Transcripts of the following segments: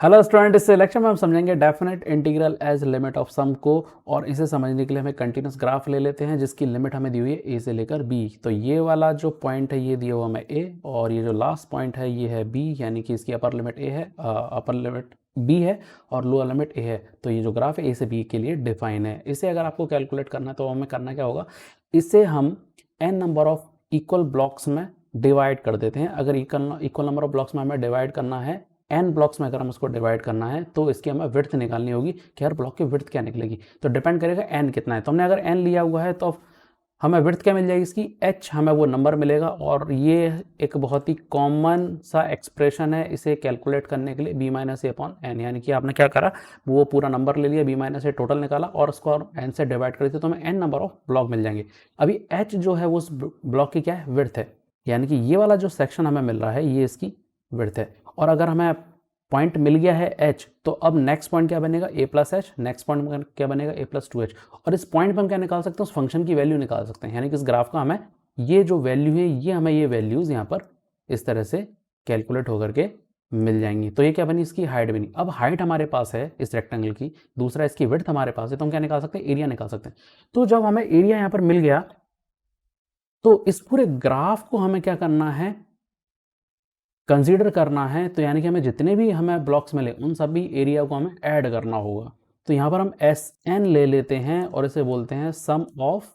Hello student, इस lecture में हम समझेंगे definite integral as limit of sum को। और इसे समझने के लिए हमें कंटिन्यूस ग्राफ ले लेते हैं जिसकी लिमिट हमें दी हुई है ए से लेकर बी। तो ये वाला जो पॉइंट है ये दिया हुआ हमें ए, और ये जो लास्ट पॉइंट है ये है बी, यानी कि इसकी अपर लिमिट ए है, अपर लिमिट बी है और लोअर लिमिट ए है। तो ये जो ग्राफ है ए से बी के लिए डिफाइन है। इसे अगर आपको कैलकुलेट करना है तो हमें करना क्या होगा, इसे हम n number of equal blocks में डिवाइड कर देते हैं। अगर इक्वल नंबर ऑफ ब्लॉक्स में हमें डिवाइड करना है, एन ब्लॉक्स में अगर हम उसको डिवाइड करना है तो इसकी हमें विड्थ निकालनी होगी कि हर ब्लॉक की विड्थ क्या निकलेगी। तो डिपेंड करेगा एन कितना है। तो हमने अगर एन लिया हुआ है तो हमें विड्थ क्या मिल जाएगी इसकी, एच हमें वो नंबर मिलेगा। और ये एक बहुत ही कॉमन सा एक्सप्रेशन है इसे कैलकुलेट करने के लिए, B minus a upon N. यानी कि आपने क्या करा, वो पूरा नंबर ले लिया, बी माइनस ए टोटल निकाला और उसको एन से डिवाइड कर दिया तो हमें एन नंबर ऑफ ब्लॉक मिल जाएंगे। अभी एच जो है वो उस ब्लॉक की क्या है, विड्थ है। यानी कि ये वाला जो सेक्शन हमें मिल रहा है ये इसकी विड्थ है। और अगर हमें पॉइंट मिल गया है एच, तो अब नेक्स्ट पॉइंट क्या बनेगा, ए प्लस एच। नेक्स्ट पॉइंट क्या बनेगा, ए प्लस टू एच। और इस पॉइंट पर हम क्या निकाल सकते हैं, उस फंक्शन की वैल्यू निकाल सकते हैं। यानी कि इस ग्राफ का हमें ये जो वैल्यू है ये हमें ये वैल्यूज यहाँ पर इस तरह से कैलकुलेट होकर के मिल जाएंगी। तो ये क्या बनी, इसकी हाइट बनी। अब हाइट हमारे पास है इस रेक्टेंगल की, दूसरा इसकी विड्थ हमारे पास है, तो हम क्या निकाल सकते हैं, एरिया निकाल सकते हैं। तो जब हमें एरिया यहाँ पर मिल गया तो इस पूरे ग्राफ को हमें क्या करना है, कंसीडर करना है। तो यानी कि हमें जितने भी हमें ब्लॉक्स मिले उन सभी एरिया को हमें ऐड करना होगा। तो यहाँ पर हम एस एन ले लेते हैं और इसे बोलते हैं sum of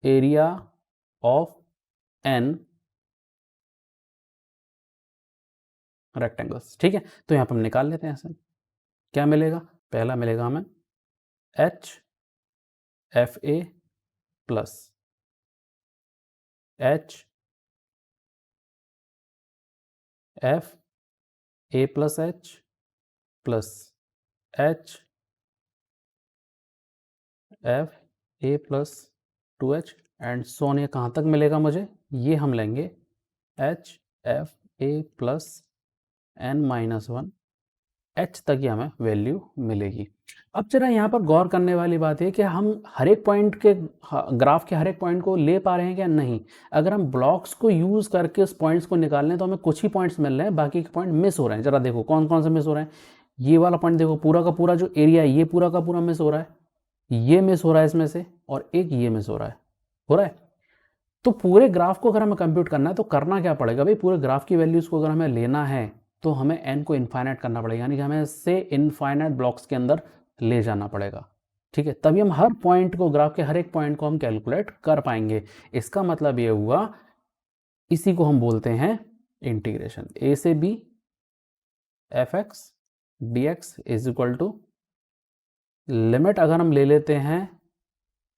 area of an rectangles. ठीक है, तो यहाँ पर हम निकाल लेते हैं ऐसे। क्या मिलेगा, पहला मिलेगा हमें h f a plus h f a plus h plus h f a plus two h and so on. ये कहाँ तक मिलेगा मुझे, ये हम लेंगे h f a plus n minus one h तक ही हमें वैल्यू मिलेगी। अब जरा यहाँ पर गौर करने वाली बात है कि हम हर एक पॉइंट के ग्राफ के हर एक पॉइंट को ले पा रहे हैं क्या, नहीं। अगर हम ब्लॉक्स को यूज़ करके उस पॉइंट्स को निकाल लें तो हमें कुछ ही पॉइंट्स मिल रहे हैं, बाकी के पॉइंट मिस हो रहे हैं। जरा देखो कौन कौन से मिस हो रहे हैं। ये वाला पॉइंट देखो, पूरा का पूरा जो एरिया है ये पूरा का पूरा मिस हो रहा है, ये मिस हो रहा है इसमें से, और एक ये मिस हो रहा है। तो पूरे ग्राफ को अगर हमें कंप्यूट करना है तो करना क्या पड़ेगा भाई, पूरे ग्राफ की वैल्यूज़ को अगर हमें लेना है तो हमें एन को इनफाइनाइट करना पड़ेगा। यानी कि हमें इससे इनफाइनाइट ब्लॉक्स के अंदर ले जाना पड़ेगा। ठीक है, तभी हम हर पॉइंट को, ग्राफ के हर एक पॉइंट को हम कैलकुलेट कर पाएंगे। इसका मतलब ये हुआ, इसी को हम बोलते हैं इंटीग्रेशन। ए से b f x d x is equal to limit अगर हम ले लेते हैं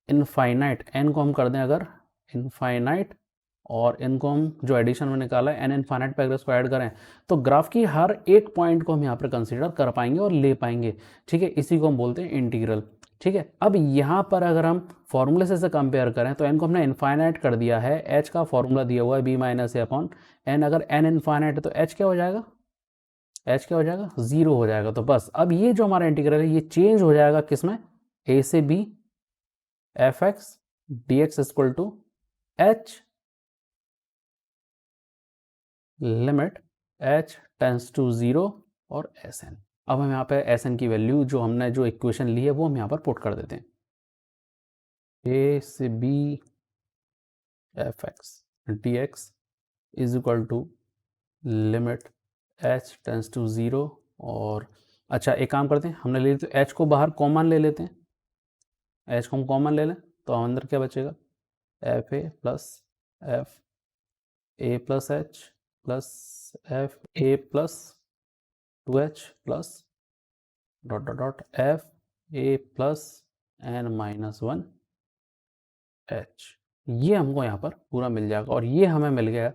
इनफाइनाइट, एन को हम कर दें अगर इनफाइनाइट, और इनको हम जो एडिशन में निकाला है एन इनफाइनाइट पे अगर इसको ऐड करें तो ग्राफ की हर एक पॉइंट को हम यहाँ पर कंसीडर कर पाएंगे और ले पाएंगे। ठीक है, इसी को हम बोलते हैं इंटीग्रल। ठीक है, अब यहाँ पर अगर हम फॉर्मूले से कंपेयर करें तो एन को हमने इनफाइनाइट कर दिया है, एच का फॉर्मूला दिया हुआ है B minus a upon N. अगर एन इनफाइनाइट है तो एच क्या हो जाएगा, एच क्या हो जाएगा, जीरो हो जाएगा। तो बस अब ये जो हमारा इंटीग्रल है ये चेंज हो जाएगा किसमें, ए से b f x d x equal to h limit h tends to zero और एस एन। अब हम यहाँ पे एस एन की वैल्यू जो हमने जो इक्वेशन ली है वो हम यहाँ पर पुट कर देते हैं, ए से b f x d x is equal to limit h tends to zero. और अच्छा एक काम करते हैं, हमने ले लिया तो एच को बाहर कॉमन ले लेते हैं, एच को हम कॉमन ले लें तो अंदर क्या बचेगा, f a plus f a plus h plus f a plus two h plus dot dot dot f a plus n minus one h. ये हमको यहाँ पर पूरा मिल जाएगा और ये हमें मिल गया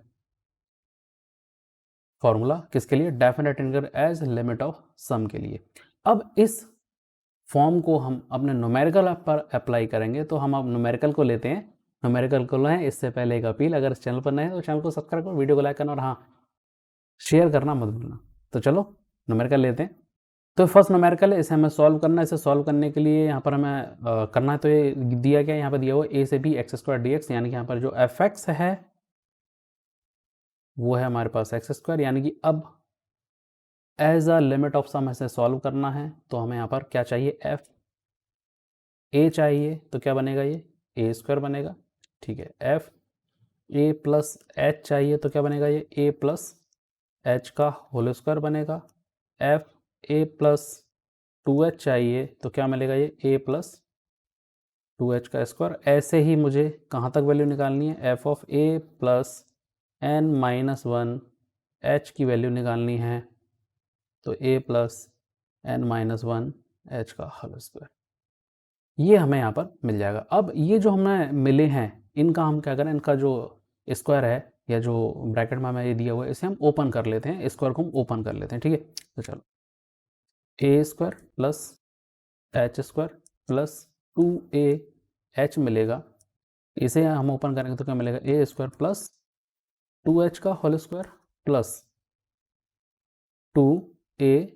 फॉर्मूला किसके लिए, definite integral as limit of sum के लिए। अब इस फॉर्म को हम अपने न्यूमेरिकल पर अप्लाई करेंगे। तो हम अब न्यूमेरिकल को लेते हैं, न्यूमेरिकल को लें। इससे पहले एक अपील, अगर इस चैनल पर नए हैं तो चैनल को सब्सक्राइब करो, वीडियो को लाइक करना और हाँ शेयर करना मत भूलना। तो चलो न्यूमेरिकल लेते हैं। तो फर्स्ट न्यूमेरिकल है, इसे हमें सॉल्व करना है। इसे सॉल्व करने के लिए यहाँ पर हमें करना है, तो ये दिया गया, यहाँ पर दिया हुआ ए से b x square d x. यानी कि यहाँ पर जो एफ एक्स है वो है हमारे पास एक्स स्क्वायर, यानी कि अब एज अ लिमिट ऑफ सम ऐसे सॉल्व करना है तो हमें यहाँ पर क्या चाहिए, एफ ए चाहिए, तो क्या बनेगा ये ए स्क्वायर बनेगा। ठीक है, एफ ए प्लस एच चाहिए तो क्या बनेगा ये ए प्लस एच का होल स्क्वायर बनेगा। एफ ए प्लस 2h चाहिए तो क्या मिलेगा ये ए प्लस 2h का स्क्वायर। ऐसे ही मुझे कहाँ तक वैल्यू निकालनी है, f of a plus n minus one h की वैल्यू निकालनी है, तो a plus n minus one h का होल स्क्वायर, ये हमें यहाँ पर मिल जाएगा। अब ये जो हमें मिले हैं इनका हम क्या करें, इनका जो स्क्वायर है या जो ब्रैकेट में हमें ये दिया हुआ है इसे हम ओपन कर लेते हैं, स्क्वायर को हम ओपन कर लेते हैं। ठीक है, तो चलो a square plus h square plus 2a h मिलेगा, इसे हम ओपन करेंगे तो क्या मिलेगा ए स्क्वायर प्लस 2h का होल स्क्वायर प्लस 2a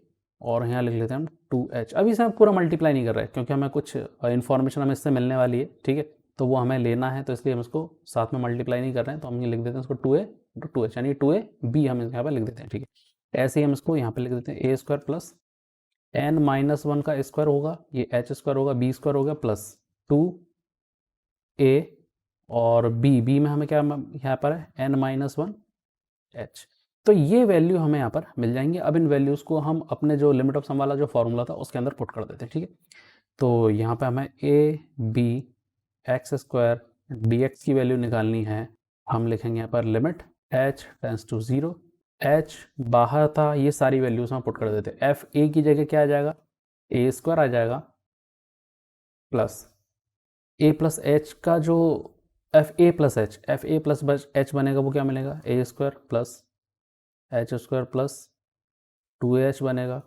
और यहाँ लिख लेते हैं हम 2h। अभी इसे हम पूरा मल्टीप्लाई नहीं कर रहे क्योंकि हमें कुछ इन्फॉर्मेशन हमें इससे मिलने वाली है। ठीक है, तो वो हमें लेना है, तो इसलिए हम इसको साथ में मल्टीप्लाई नहीं कर रहे हैं, तो हम ये लिख देते हैं इसको 2a इंटू 2h, यानी 2ab हम यहाँ पर लिख देते हैं। ठीक है, ऐसे ही हम इसको यहाँ पे लिख देते हैं a square plus n minus one का स्क्वायर होगा, ये एच स्क्वायर होगा, बी स्क्वायर हो गया प्लस 2a और बी में हमें क्या यहाँ पर है एन माइनस वन एच। तो ये वैल्यू हमें यहाँ पर मिल जाएंगे। अब इन वैल्यूज़ को हम अपने जो लिमिट ऑफ सम वाला जो फॉर्मूला था उसके अंदर पुट कर देते हैं। ठीक है, तो यहाँ पे हमें a b x square d x की वैल्यू निकालनी है। हम लिखेंगे यहाँ पर limit h tends to 0, h बाहर था, ये सारी वैल्यूज हम पुट कर देते हैं। एफ ए की जगह क्या आ जाएगा, ए स्क्वायर आ जाएगा प्लस ए प्लस एच का जो एफ ए प्लस एच बनेगा वो क्या मिलेगा a square plus h square plus 2h बनेगा,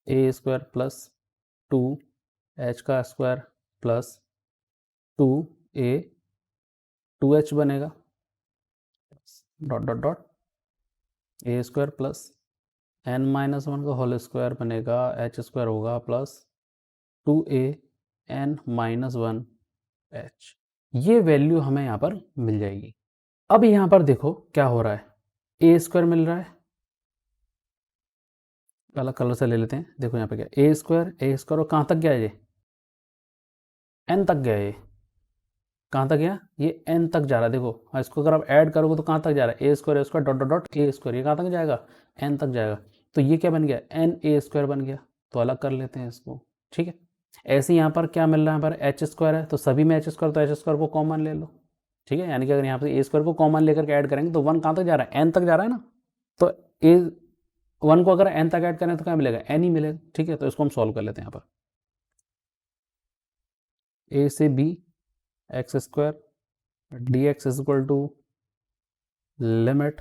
ए स्क्वायर प्लस 2h का स्क्वायर प्लस 2a 2h बनेगा dot dot dot a square plus n minus one का होल स्क्वायर बनेगा, एच स्क्वायर होगा plus 2a n minus one h. ये value हमें यहाँ पर मिल जाएगी। अब यहाँ पर देखो क्या हो रहा है, ए स्क्वायर मिल रहा है, अलग कलर से ले लेते हैं। देखो यहाँ पे क्या ए स्क्वायर और कहाँ तक गया ये एन तक गया, ये कहाँ तक गया ये एन तक जा रहा है। देखो इसको अगर आप ऐड करोगे तो कहाँ तक जा रहा है a square dot dot dot a square, ये कहाँ तक जाएगा एन तक जाएगा। तो ये क्या बन गया एन ए स्क्वायर बन गया, तो अलग कर लेते हैं इसको। ठीक है, ऐसे यहाँ पर क्या मिल रहा है, यहाँ पर एच स्क्वायर है तो सभी में एच स्क्वायर, तो एच स्क्वायर को कॉमन ले लो। ठीक है, यानी कि अगर यहाँ पर ए स्क्वायर को कॉमन लेकर के ऐड करेंगे तो वन कहाँ तक जा रहा है एन तक जा रहा है ना, तो ए वन को अगर एन तक ऐड करें तो क्या मिलेगा एन ही मिलेगा। ठीक है, तो इसको हम सॉल्व कर लेते हैं। यहाँ पर ए से b x square d x is equal to limit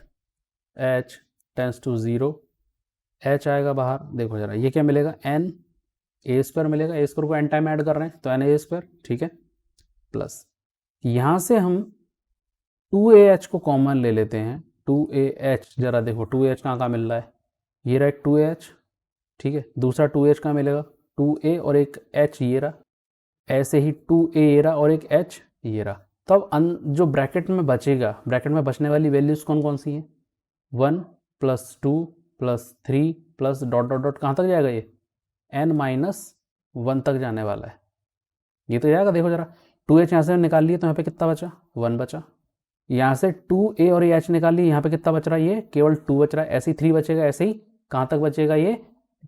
h tends to 0, h आएगा बाहर। देखो जरा ये क्या मिलेगा एन ए स्क्वायर मिलेगा, ए स्क्वायर को एन टाइम ऐड कर रहे हैं तो एन ए स्क्वायर। ठीक है, प्लस यहाँ से हम 2ah को कॉमन ले लेते हैं। 2ah जरा देखो 2ah कहाँ मिल रहा है, ये रहा एक 2ah। ठीक है, दूसरा 2h कहाँ मिलेगा 2a और एक h ये रहा, ऐसे ही 2a ये रहा और एक h ये रहा। तब जो ब्रैकेट में बचेगा, ब्रैकेट में बचने वाली वैल्यूज कौन कौन सी हैं 1 plus 2 plus 3 plus dot dot dot कहाँ तक जाएगा ये n माइनस 1 तक जाने वाला है, ये तो जाएगा। देखो जरा 2h यहाँ से निकाल लिए तो यहाँ पे कितना बचा 1 बचा, यहाँ से 2a और h निकाल लिए, यहाँ पे कितना बच रहा है ये केवल 2 बच रहा है, ऐसे ही 3 बचेगा। ऐसे ही कहाँ तक बचेगा ये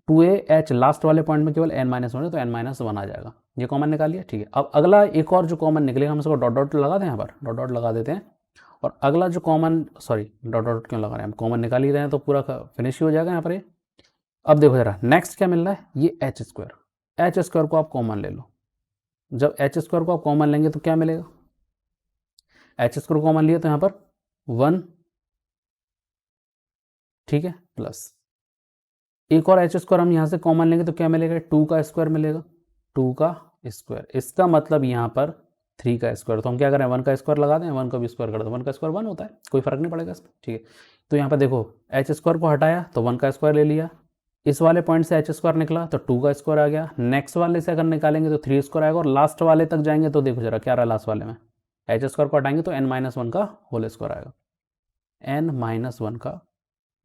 2ah लास्ट वाले पॉइंट में केवल n माइनस वन है तो n माइनस वन आ जाएगा, ये कॉमन निकाल लिया। ठीक है, अब अगला एक और जो कॉमन निकलेगा हम इसको डॉट डॉट लगा दें, यहाँ पर डॉट डॉट लगा देते हैं। और अगला जो कॉमन डॉट डॉट क्यों लगा रहे हैं, हम कॉमन निकाल ही रहे हैं तो पूरा फिनिश ही हो जाएगा यहाँ पर ये। अब देखो जरा नेक्स्ट क्या मिल रहा है, ये एच स्क्वायर को आप कॉमन ले लो। जब एच स्क्वायर को आप कॉमन लेंगे तो क्या मिलेगा, एच स्क्वायर कॉमन लिए तो यहाँ पर 1। ठीक है, प्लस एक और एच स्क्वायर हम यहाँ से कॉमन लेंगे तो क्या मिलेगा 2 का स्क्वायर मिलेगा, 2 का स्क्वायर। इसका मतलब यहाँ पर 3 का स्क्वायर, तो हम क्या करें 1 का स्क्वायर लगा दें, 1 का भी स्क्वायर कर दो, 1 का स्क्वायर 1 होता है, कोई फर्क नहीं पड़ेगा इसमें। ठीक है, तो यहाँ पर देखो एच स्क्वायर को हटाया तो 1 का स्क्वायर ले लिया, इस वाले पॉइंट से एच स्क्वायर निकला तो 2 का स्क्वायर आ गया, नेक्स्ट वाले से अगर निकालेंगे तो 3 स्क्वायर आएगा, और लास्ट वाले तक जाएंगे तो देखो जरा क्या रहा लास्ट वाले में, एच स्क्वायर को हटाएंगे तो n माइनस वन का होल स्क्वायर आएगा। n-1 का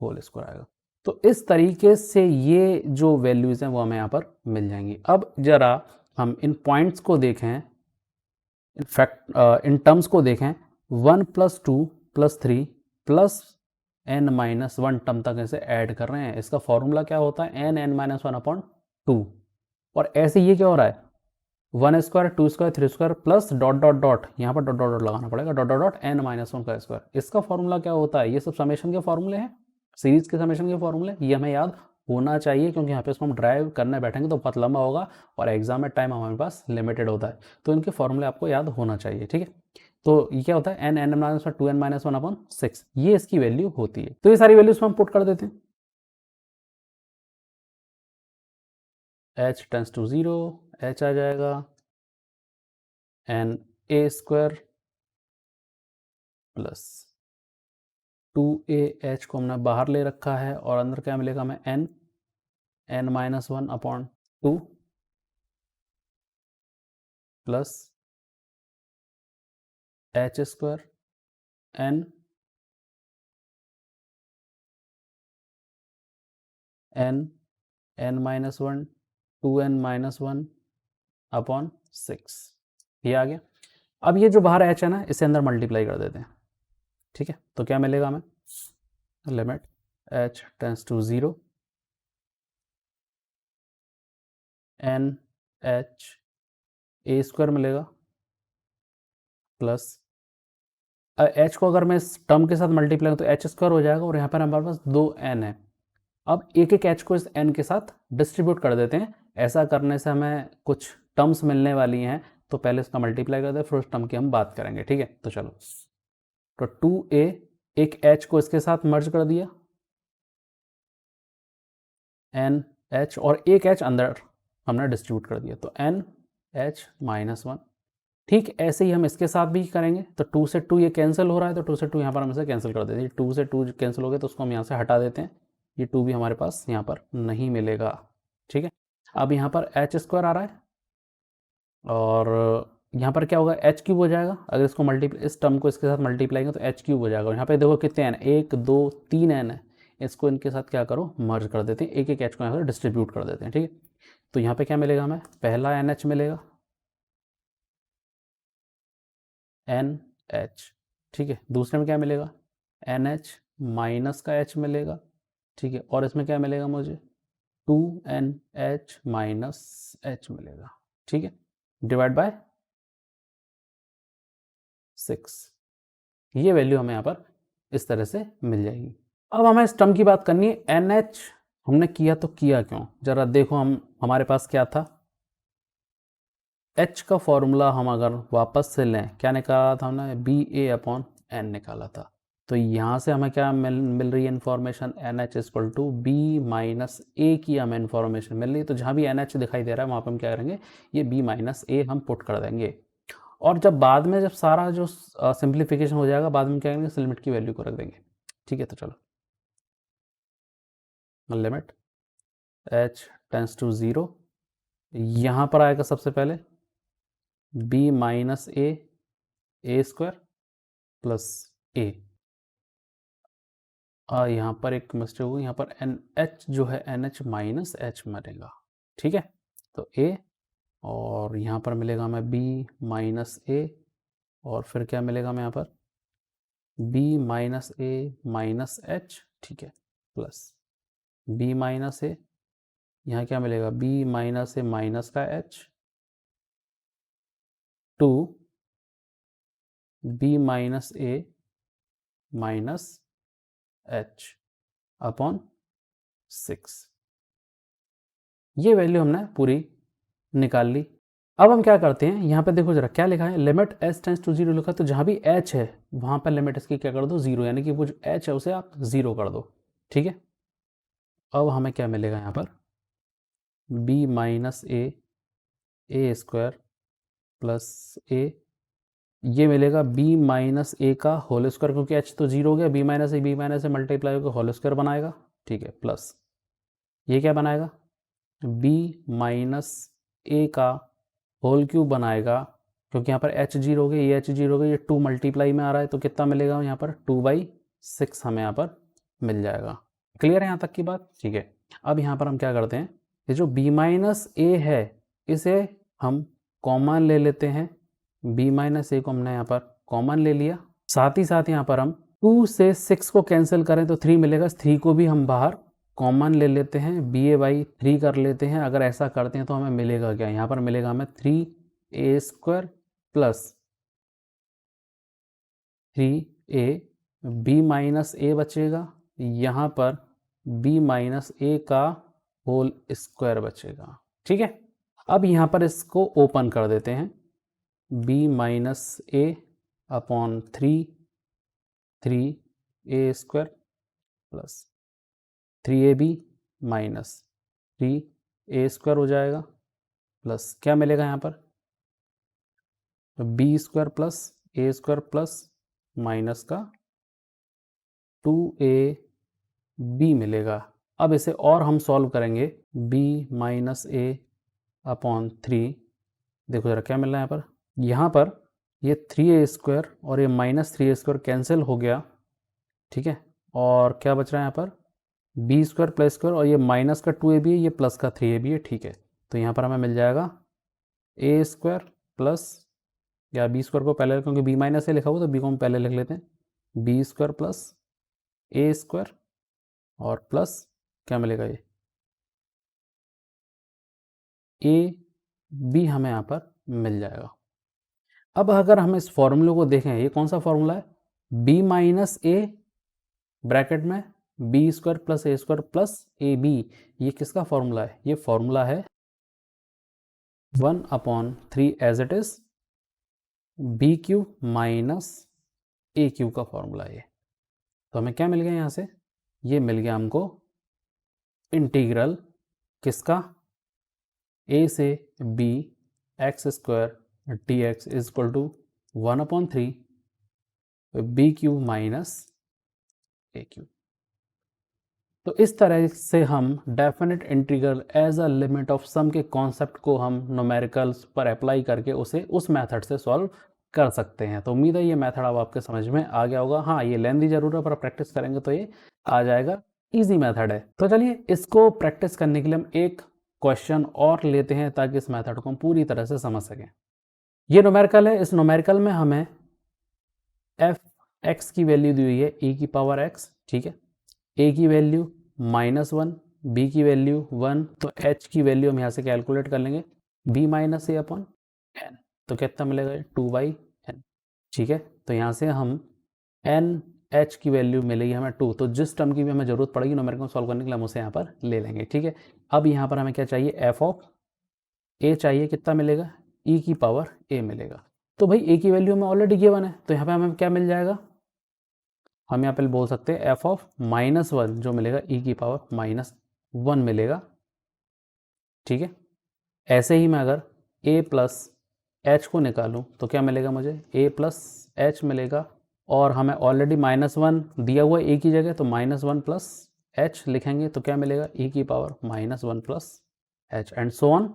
होल स्क्वायर आएगा। तो इस तरीके से ये जो वैल्यूज़ हैं वो हमें यहाँ पर मिल जाएंगी। अब ज़रा हम इन पॉइंट्स को देखें, इन टर्म्स को देखें, 1 + 2 + 3 प्लस n-1 टर्म तक ऐसे ऐड कर रहे हैं। इसका फॉर्मूला क्या होता है, n(n-1/2). और ऐसे ये क्या हो रहा है, 1 square 2 square 3 square plus dot dot dot, यहाँ पर डॉट डॉट डॉट लगाना पड़ेगा, डॉट डॉट डॉट n-1 का स्क्वायर। इसका फॉर्मूला क्या होता है, ये सब समेशन के फॉर्मूले हैं, सीरीज के समेशन के फॉर्मूले, ये हमें याद होना चाहिए क्योंकि यहाँ पे इसको हम ड्राइव करने बैठेंगे तो बहुत लंबा होगा और एग्जाम में टाइम हमारे पास लिमिटेड होता है, तो इनके फॉर्मूले आपको याद होना चाहिए। ठीक है, तो ये क्या होता है, n(n-2n-1/6), ये इसकी वैल्यू होती है। तो ये सारी वैल्यूज हम पुट कर देते हैं। h टेंस टू 0, h आ जाएगा n(a² प्लस 2a)h को हमने बाहर ले रखा है और अंदर क्या मिलेगा हमें, n(n-1/2) plus h² n(n-1) 2n-1/6, ये आ गया। अब ये जो बाहर h है ना, इसे अंदर मल्टीप्लाई कर देते हैं। ठीक है, तो क्या मिलेगा हमें, limit h tends to 0, n(h)(a² मिलेगा प्लस h को अगर मैं इस टर्म के साथ मल्टीप्लाई तो h² हो जाएगा और यहाँ पर हमारे पास 2n है। अब एक एक h को इस n के साथ डिस्ट्रीब्यूट कर देते हैं। ऐसा करने से हमें कुछ टर्म्स मिलने वाली हैं, तो पहले इसका मल्टीप्लाई कर दे, फिर उस टर्म की हम बात करेंगे। ठीक है, तो चलो, तो 2a, एक h को इसके साथ मर्ज कर दिया, n(h) और एक h अंदर हमने डिस्ट्रीब्यूट कर दिया, तो n(h-1). ठीक ऐसे ही हम इसके साथ भी करेंगे, तो 2 से 2 ये कैंसिल हो रहा है, तो 2 से 2 यहाँ पर हम इसे कैंसिल कर देते हैं। 2 से 2 कैंसिल हो गए तो उसको हम यहाँ से हटा देते हैं, ये 2 भी हमारे पास यहाँ पर नहीं मिलेगा। ठीक है, अब यहाँ पर h² आ रहा है और यहाँ पर क्या होगा, h³ हो जाएगा। अगर इसको मल्टीप्लाई, इस टर्म को इसके साथ मल्टीप्लाई करेंगे तो h³ हो जाएगा। और यहाँ पे देखो कितने n, 1 2 3 n है, इसको इनके साथ क्या करो, मर्ज कर देते हैं, एक एक h को यहाँ पर डिस्ट्रीब्यूट कर देते हैं। ठीक है, तो यहाँ पे क्या मिलेगा हमें, पहला NH मिलेगा, NH। ठीक है, दूसरे में क्या मिलेगा, NH माइनस का H मिलेगा। ठीक है, और इसमें क्या मिलेगा मुझे, 2NH माइनस H मिलेगा। ठीक है, डिवाइड बाय 6, ये वैल्यू हमें यहाँ पर इस तरह से मिल जाएगी। अब हमें इस टर्म की बात करनी है, NH हमने किया तो किया क्यों, जरा देखो, हमारे पास क्या था, H का फॉर्मूला हम अगर वापस से लें, क्या निकाला था हमने, BA/N निकाला था। तो यहाँ से हमें क्या मिल रही है इन्फॉर्मेशन, NH = B-A की हमें इन्फॉर्मेशन मिल रही है। तो जहाँ भी NH दिखाई दे रहा है वहाँ पर हम क्या करेंगे, ये B-A हम पुट कर देंगे। और जब बाद में, जब सारा जो सिंप्लीफिकेशन हो जाएगा, बाद में क्या करेंगे, इस लिमिट की वैल्यू को रख देंगे। ठीक है, तो चलो, लिमिट h टेंस टू 0, यहाँ पर आएगा सबसे पहले B-A² प्लस a। यहाँ पर एक मिस्टेक होगी, यहाँ पर NH जो है, NH माइनस H मरेगा। ठीक है, तो a, और यहाँ पर मिलेगा हमें B-A, और फिर क्या मिलेगा हमें यहाँ पर B-A-H। ठीक है, प्लस B-A, यहाँ क्या मिलेगा, B- माइनस का H, to B-A minus H/6। ये वैल्यू हमने पूरी निकाल ली। अब हम क्या करते हैं, यहाँ पे देखो जरा क्या लिखा है, लिमिट h टेंस टू 0 लिखा है, तो जहाँ भी h है वहाँ पर लिमिट इसकी क्या कर दो, 0, यानी कि वो जो h है उसे आप 0 कर दो। ठीक है, अब हमें क्या मिलेगा यहाँ पर, B-A² प्लस a, ये मिलेगा B-A का होल स्क्वायर, क्योंकि h तो 0 हो गया, B- मल्टीप्लाई होकर होल स्क्वायर बनाएगा। ठीक है, प्लस ये क्या बनाएगा, B-A का होल क्यूब बनाएगा, क्योंकि यहाँ पर h 0 हो गया, ये h 0 हो गया, ये 2 मल्टीप्लाई में आ रहा है, तो कितना मिलेगा यहाँ पर, 2/2। 6 हमें यहाँ पर मिल जाएगा। क्लियर है यहाँ तक की बात? ठीक है। अब यहाँ पर हम क्या करते हैं, ये जो b माइनस ए है इसे हम कॉमन ले लेते हैं। b माइनस ए को हमने यहाँ पर कॉमन ले लिया। साथ ही साथ यहाँ पर हम 2 से 6 को कैंसिल करें तो 3 मिलेगा, 3 को भी हम बाहर कॉमन ले लेते हैं, ba/3 कर लेते हैं। अगर ऐसा करते हैं तो हमें मिलेगा क्या, यहाँ पर मिलेगा हमें 3a² plus 3a, b minus ए बचेगा, यहाँ पर b माइनस ए का होल स्क्वायर बचेगा। ठीक है। अब यहाँ पर इसको ओपन कर देते हैं, b minus a upon 3a² plus 3ab minus 3a² हो जाएगा, प्लस क्या मिलेगा यहाँ पर b² plus a² plus minus का 2ab मिलेगा। अब इसे और हम सॉल्व करेंगे, b माइनस ए अपॉन 3, देखो ज़रा क्या मिल रहा है यहाँ पर ये 3a² और ये माइनस 3a² कैंसिल हो गया। ठीक है। और क्या बच रहा है यहाँ पर b² प्लस स्क्वायर, और ये माइनस का 2ab है, ये प्लस का 3ab है। ठीक है। तो यहाँ पर हमें मिल जाएगा a² प्लस, या b² को पहले, क्योंकि b माइनस ए लिखा हुआ तो b को हम पहले लिख लेते हैं, b² प्लस a² और प्लस क्या मिलेगा ये ab हमें यहाँ पर मिल जाएगा। अब अगर हम इस फॉर्मूले को देखें, ये कौन सा फॉर्मूला है, b माइनस ए ब्रैकेट में b² plus a² plus ab, ये किसका फॉर्मूला है, ये फॉर्मूला है 1/3 as it is bq minus aq का फॉर्मूला है ये। तो हमें क्या मिल गया यहाँ से, ये मिल गया हमको इंटीग्रल किसका, a से b x² dx is equal to 1/3 bq minus aq। तो इस तरह से हम definite integral as a limit of sum के कॉन्सेप्ट को हम न्यूमेरिकल्स पर अप्लाई करके उसे उस मेथड से सॉल्व कर सकते हैं। तो उम्मीद है ये मेथड अब आपके समझ में आ गया होगा। हाँ, ये लेंथी जरूर है, पर प्रैक्टिस करेंगे तो ये आ जाएगा। इजी मेथड है। तो चलिए इसको प्रैक्टिस करने के लिए हम एक क्वेश्चन और लेते हैं ताकि इस मेथड को हम पूरी तरह से समझ सकें। ये न्यूमेरिकल है। इस न्यूमेरिकल में हमें एफ एक्स की वैल्यू दी हुई है e⁻x। ठीक है। a की वैल्यू -1, b की वैल्यू 1, तो h की वैल्यू हम यहाँ से कैलकुलेट कर लेंगे b minus a upon n, तो कितना मिलेगा 2/n। ठीक है। तो यहाँ से हम n h की वैल्यू मिलेगी हमें 2, तो जिस टर्म की भी हमें ज़रूरत पड़ेगी न्यूमेरिकल सॉल्व करने के लिए हम उसे यहाँ पर ले लेंगे। ठीक है। अब यहाँ पर हमें क्या चाहिए, f ऑफ a चाहिए, कितना मिलेगा e⁻a मिलेगा। तो भाई a की वैल्यू हमें ऑलरेडी गिवन है, तो यहाँ पर हमें क्या मिल जाएगा, हम यहाँ पे बोल सकते हैं f ऑफ -1 जो मिलेगा e⁻1 मिलेगा। ठीक है। ऐसे ही मैं अगर a प्लस h को निकालूं तो क्या मिलेगा मुझे, a प्लस h मिलेगा, और हमें ऑलरेडी -1 दिया हुआ है a की जगह, तो -1 प्लस h लिखेंगे तो क्या मिलेगा e⁻1 plus h, and so on.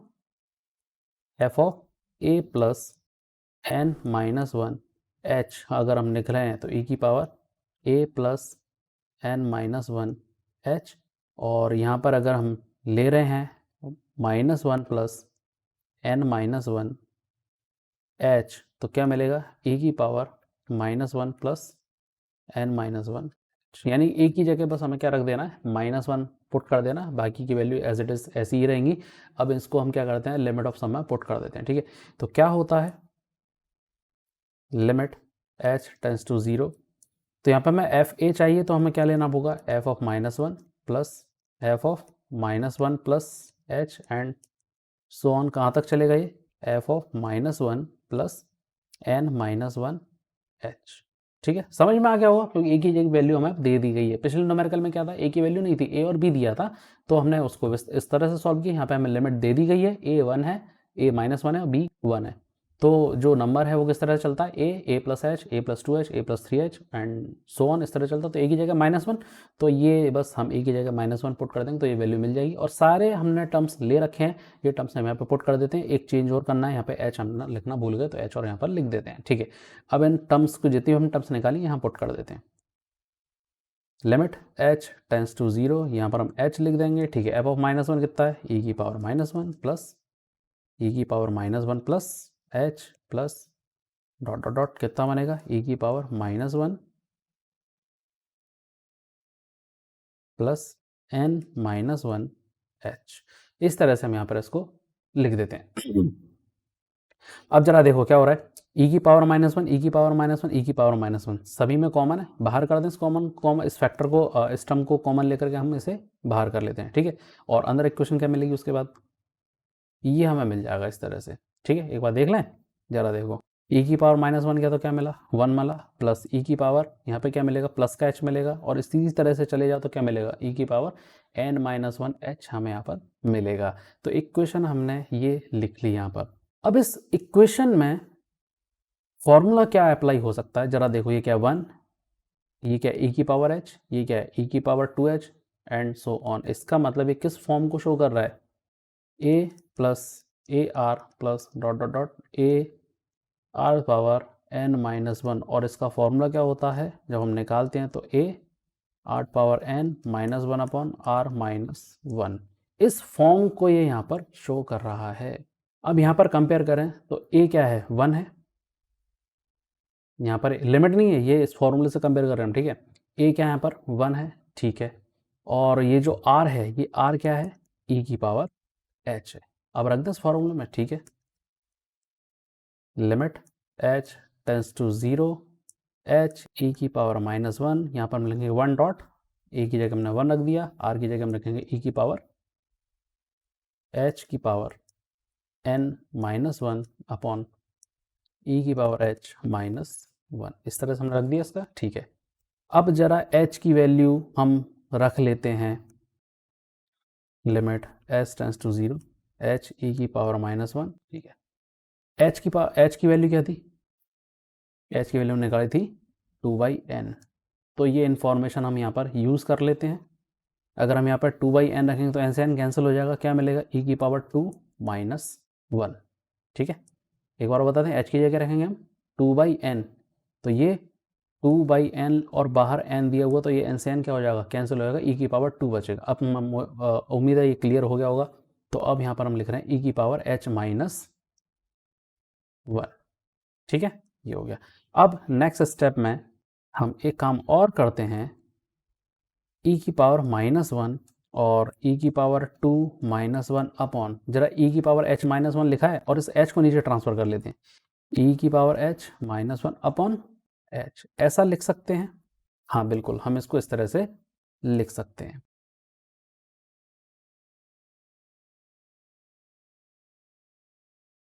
f of a plus n-1 h अगर हम लिख रहे हैं तो e⁻a प्लस n-1 h, और यहाँ पर अगर हम ले रहे हैं -1 प्लस n-1 h, तो क्या मिलेगा e⁻1 प्लस n-1, यानी a की जगह बस हमें क्या रख देना है, -1 पुट कर देना, बाकी की वैल्यू एज इट इज़ ऐसी ही रहेंगी। अब इसको हम क्या करते हैं, लिमिट ऑफ सम में पुट कर देते हैं। ठीक है। तो क्या होता है, लिमिट h टेंड्स टू 0, तो यहाँ पर हमें एफ ए चाहिए, तो हमें क्या लेना होगा, f of -1 plus f of -1 plus h, and so on. कहाँ तक चलेगा ये, f of -1 plus n-1 h। ठीक है। समझ में आ गया होगा, क्योंकि एक ही एक वैल्यू हमें दे दी गई है। पिछले न्यूमेरिकल में क्या था, a की वैल्यू नहीं थी, a और b दिया था, तो हमने उसको इस तरह से सॉल्व किया। यहाँ पे हमें लिमिट दे दी गई है, a 1 है, a -1 है और b 1 है, तो जो नंबर है वो किस तरह से चलता है, a plus h, a plus 2h, a plus 3h and so on, इस तरह चलता है। तो a की जगह -1, तो ये बस हम a की जगह -1 पुट कर देंगे तो ये वैल्यू मिल जाएगी। और सारे हमने टर्म्स ले रखे हैं, ये टर्म्स हम यहाँ पे पुट कर देते हैं। एक चेंज और करना है, यहाँ पे h हम लिखना भूल गए, तो h और यहाँ पर लिख देते हैं। ठीक है। अब इन टर्म्स को जितनी भी हम टर्म्स निकाली यहाँ पुट कर देते हैं। लिमिट h टेंस टू 0, यहाँ पर हम h लिख देंगे, ठीक है। एफ ऑफ -1 कितना है, e की पावर -1 प्लस e की power -1 plus h plus dot dot dot कितना बनेगा, e की पावर -1 प्लस n-1 h। इस तरह से हम यहाँ पर इसको लिख देते हैं। अब जरा देखो क्या हो रहा है, e की पावर -1, e की पावर -1, e की पावर -1 सभी में कॉमन है, बाहर कर दें इस कॉमन इस फैक्टर को, इस टर्म को कॉमन लेकर के हम इसे बाहर कर लेते हैं, ठीक है। और अंदर इक्वेशन क्या मिलेगी उसके बाद, ये हमें मिल जाएगा इस तरह से, ठीक है। एक बार देख लें, जरा देखो, e की पावर -1 किया तो क्या मिला, 1 मिला, प्लस e की पावर यहाँ पे क्या मिलेगा, प्लस का h मिलेगा, और इसी तरह से चले जाओ तो क्या मिलेगा, e की पावर n-1 h हमें यहाँ पर मिलेगा। तो इक्वेशन हमने ये लिख ली यहाँ पर। अब इस इक्वेशन में फॉर्मूला क्या अप्लाई हो सकता है, जरा देखो, ये क्या 1, ये क्या e की पावर h, ये क्या है e की power 2h and so on. इसका मतलब ये किस फॉर्म को शो कर रहा है, a plus A R plus dot dot dot A R power n-1, और इसका फॉर्मूला क्या होता है जब हम निकालते हैं, तो a are power n-1 upon r-1। इस फॉर्म को ये यहाँ पर शो कर रहा है। अब यहाँ पर कंपेयर करें तो a क्या है, 1 है, यहाँ पर लिमिट नहीं है, ये इस फॉर्मूले से कंपेयर कर रहे हैं हम, ठीक है। a क्या है यहाँ पर 1 है, ठीक है। और ये जो r है, ये r क्या है, e की पावर h है। अब रख दे इस फॉर्मूले में, ठीक है। Limit h tends to 0, h e की पावर -1, यहाँ पर हम लिखेंगे 1 डॉट, a की जगह हमने 1 रख दिया, r की जगह हम रखेंगे e की पावर h की पावर n-1 अपॉन e की पावर h-1। इस तरह से हमने रख दिया इसका, ठीक है। अब जरा h की वैल्यू हम रख लेते हैं, limit h tends to 0, h e की पावर -1, ठीक है। h की वैल्यू क्या थी, h की वैल्यू निकाली थी 2/n। तो ये इन्फॉर्मेशन हम यहाँ पर यूज़ कर लेते हैं। अगर हम यहाँ पर 2/n रखेंगे तो n से n कैंसिल हो जाएगा, क्या मिलेगा, e की पावर 2-1, ठीक है। एक बार बताते हैं, h की जगह रखेंगे हम 2/n, तो ये 2/n और बाहर n दिया हुआ, तो ये n से n क्या हो जाएगा, कैंसिल हो जाएगा, e की पावर 2 बचेगा। अब उम्मीद है ये क्लियर हो गया होगा। तो अब यहाँ पर हम लिख रहे हैं e की पावर h-1, ठीक है, ये हो गया। अब नेक्स्ट स्टेप में हम एक काम और करते हैं, e की पावर -1 और e की पावर 2-1 अपॉन, जरा e की पावर h-1 लिखा है और इस h को नीचे ट्रांसफर कर लेते हैं, e की पावर h-1 अपॉन h, ऐसा लिख सकते हैं। हाँ बिल्कुल, हम इसको इस तरह से लिख सकते हैं,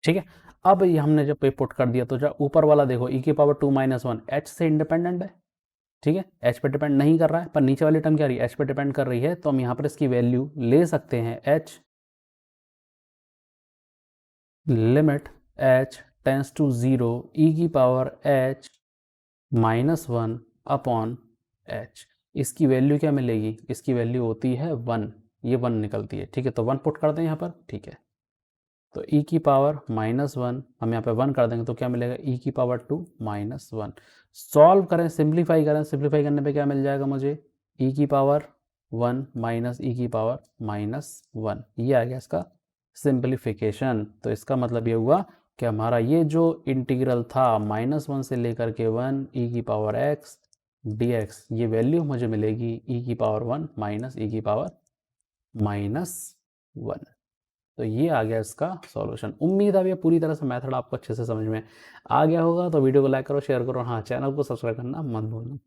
ठीक है। अब ये हमने जब पे पुट कर दिया, तो जब ऊपर वाला देखो, e की पावर 2-1 h से इंडिपेंडेंट है, ठीक है, h पे डिपेंड नहीं कर रहा है, पर नीचे वाली टर्म क्या रही है, h पे डिपेंड कर रही है। तो हम यहाँ पर इसकी वैल्यू ले सकते हैं, h limit h tends to 0, e की पावर h-1 अपॉन h। इसकी वैल्यू क्या मिलेगी, इसकी वैल्यू होती है 1, ये 1 निकलती है, ठीक है। तो 1 पुट कर दें यहाँ पर, ठीक है। तो e की पावर -1 हम यहाँ पे 1 कर देंगे, तो क्या मिलेगा, e की पावर 2-1। सॉल्व करें, सिंप्लीफाई करें, सिंप्लीफाई करने पे क्या मिल जाएगा मुझे, e की पावर 1 माइनस e की पावर -1, ये आ गया इसका सिंप्लीफिकेशन। तो इसका मतलब ये हुआ कि हमारा ये जो इंटीग्रल था -1 से लेकर के 1 e की पावर x dx, ये वैल्यू मुझे मिलेगी e की पावर 1 माइनस e की पावर -1। तो ये आ गया इसका सॉल्यूशन। उम्मीद है ये पूरी तरह से मेथड आपको अच्छे से समझ में आ गया होगा। तो वीडियो को लाइक करो, शेयर करो, हाँ चैनल को सब्सक्राइब करना मत भूलना।